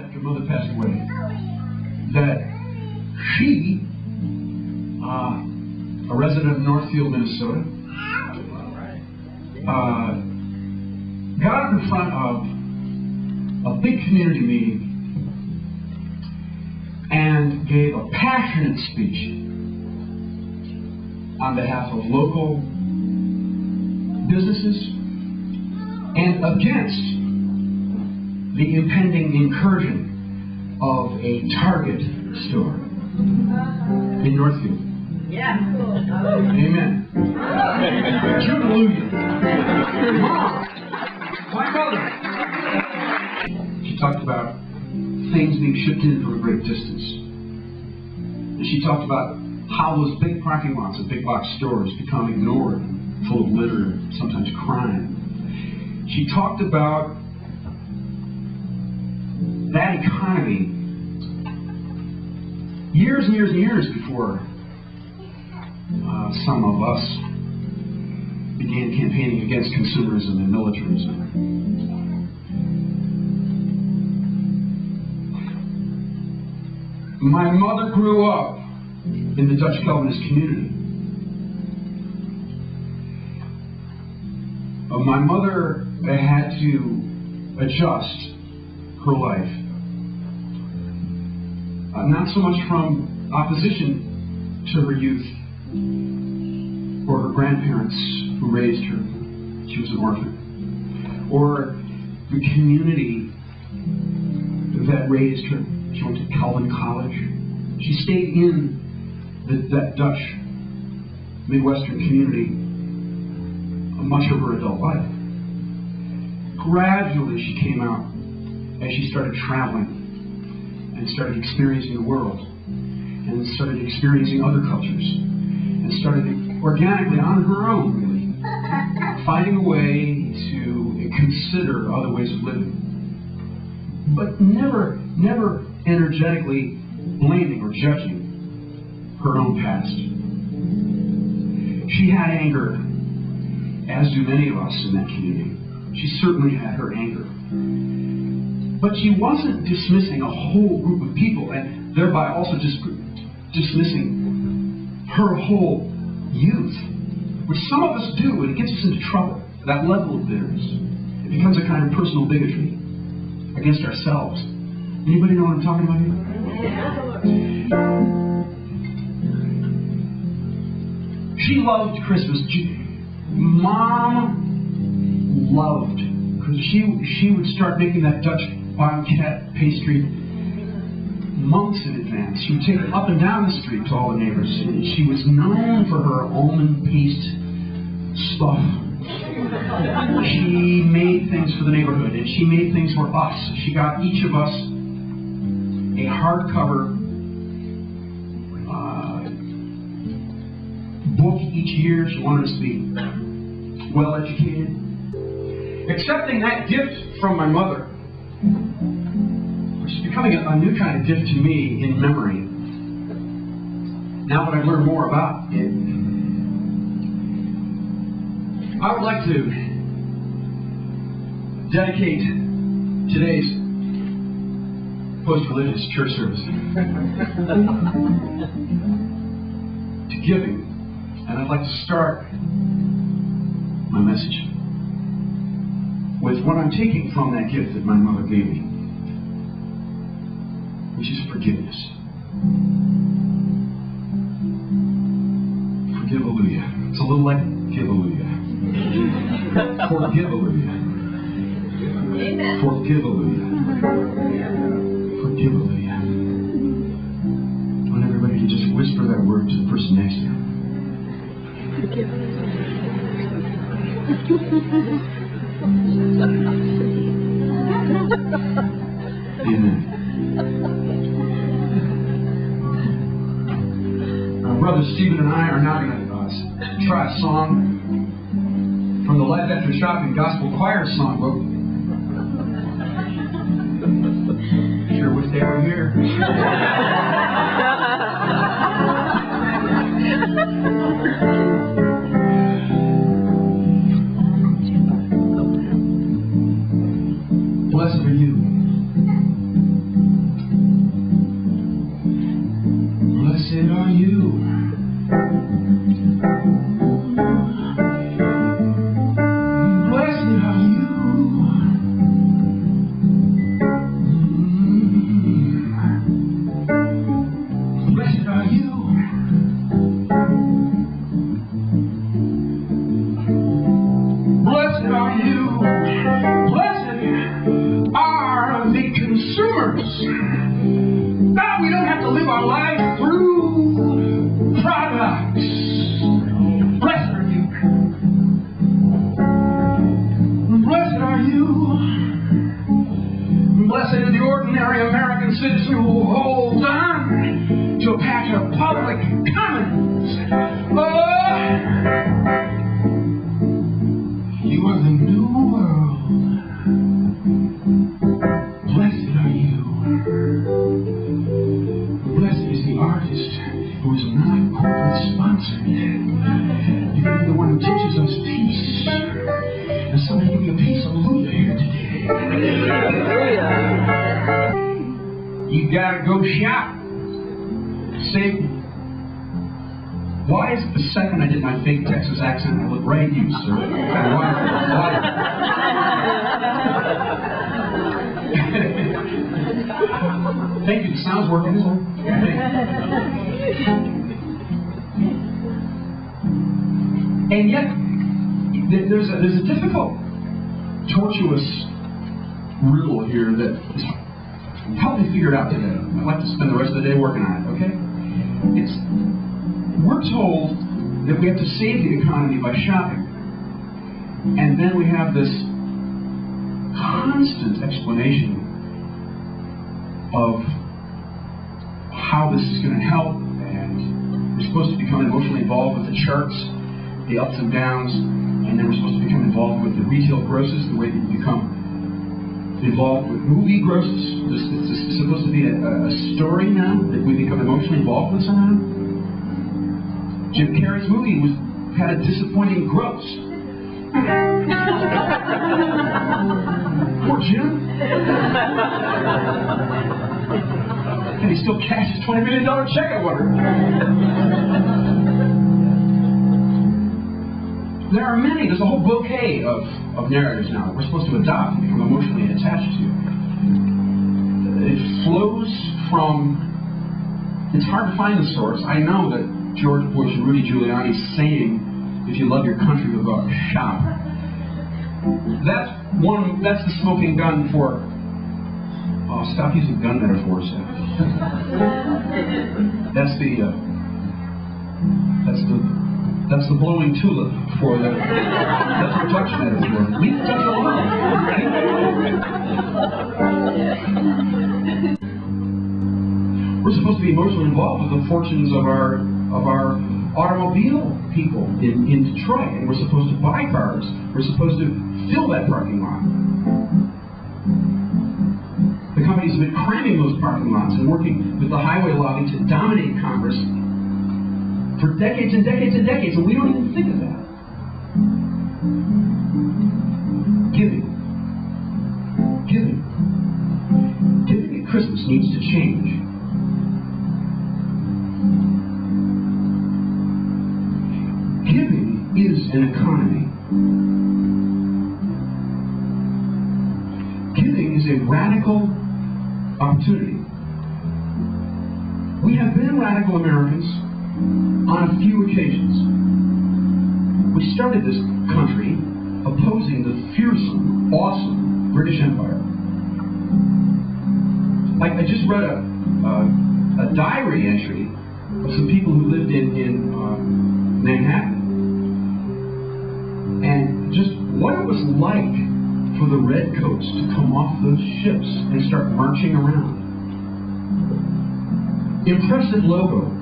after Mother passed away, that she, a resident of Northfield, Minnesota, got up in front of a big community meeting and gave a passionate speech on behalf of local businesses and against the impending incursion of a Target store in Northfield. Yeah, cool. Amen. Hallelujah. Mom, my mother. She talked about things being shipped in from a great distance. And she talked about how those big parking lots of big box stores become ignored, full of litter and sometimes crime. She talked about that economy years and years and years before some of us began campaigning against consumerism and militarism. My mother grew up in the Dutch Calvinist community. My mother had to adjust her life, not so much from opposition to her youth or her grandparents who raised her. She was an orphan. Or the community that raised her. She went to Calvin College. She stayed in that Dutch Midwestern community much of her adult life. Gradually she came out as she started traveling and started experiencing the world and started experiencing other cultures and started organically on her own, really, finding a way to consider other ways of living, but never energetically blaming or judging her own past. She had anger, as do many of us in that community. She certainly had her anger. But she wasn't dismissing a whole group of people and thereby also just dismissing her whole youth, which some of us do, and it gets us into trouble, that level of bitterness. It becomes a kind of personal bigotry against ourselves. Anybody know what I'm talking about here? She loved Christmas. Mom loved, because she would start making that Dutch banquet pastry months in advance. She would take it up and down the street to all the neighbors. She was known for her almond paste stuff. She made things for the neighborhood, and she made things for us. She got each of us a hardcover book each year. She wanted us to be well educated. Accepting that gift from my mother, which is becoming a new kind of gift to me in memory, now that I've learned more about it, I would like to dedicate today's post-religious church service to giving, and I'd like to start my message with what I'm taking from that gift that my mother gave me, which is forgiveness. Forgive-a-luia. It's a little like give-a-luia. Forgive-a-luia. Forgive-a-luia. Forgive-a-luia. I want everybody to just whisper that word to the person next to you. Amen. Brother Stephen and I are now going to try a song from the Life After Shopping Gospel Choir Songbook. Sure wish they were here. Blessed are you are you. Blessed are you. Blessed are you. Blessed are you. Blessed are the consumers. God, we don't have to live our life through products. Blessed are you. Blessed are you. Blessed is the ordinary American citizen who holds on to a patch of public commons. Oh, you are the new world. Blessed are you. Blessed is the artist who is not corporate sponsored. You're going to be the one who teaches us peace. And somebody give me a peace hallelujah here today. You gotta go shop. Say, why is it the second I did my fake Texas accent, I look right at you, sir? Why? Thank you, the sound's working, isn't it? And yet, there's a difficult, tortuous riddle here that is help me figure it out today. I'd like to spend the rest of the day working on it, okay? We're told that we have to save the economy by shopping. And then we have this constant explanation of how this is going to help, and we're supposed to become emotionally involved with the charts, the ups and downs, and then we're supposed to become involved with the retail grosses, the way that you become involved with movie grosses. This is supposed to be a story now that we become emotionally involved with somehow. Jim Carrey's movie had a disappointing gross. Poor Jim. And he still cashed his $20 million check, I wonder. There's a whole bouquet of narratives now that we're supposed to adopt and become emotionally attached to. It flows from, it's hard to find the source. I know that George Bush and Rudy Giuliani's saying, if you love your country, you'll go out and shop. That's the smoking gun for, oh, stop using gun metaphors. That's the blowing tulip for the touch metaphor. Leave the touch alone. We're supposed to be emotionally involved with the fortunes of our automobile people in Detroit, and we're supposed to buy cars. We're supposed to fill that parking lot. The companies have been cramming those parking lots and working with the highway lobby to dominate Congress for decades and decades and decades, and we don't even think of that. Giving at Christmas needs to change. Giving is an economy. Giving is a radical opportunity. We have been radical Americans on a few occasions. We started this country opposing the fearsome, awesome British Empire. I just read a diary entry of some people who lived in Manhattan, and just what it was like for the redcoats to come off those ships and start marching around. Impressive logo.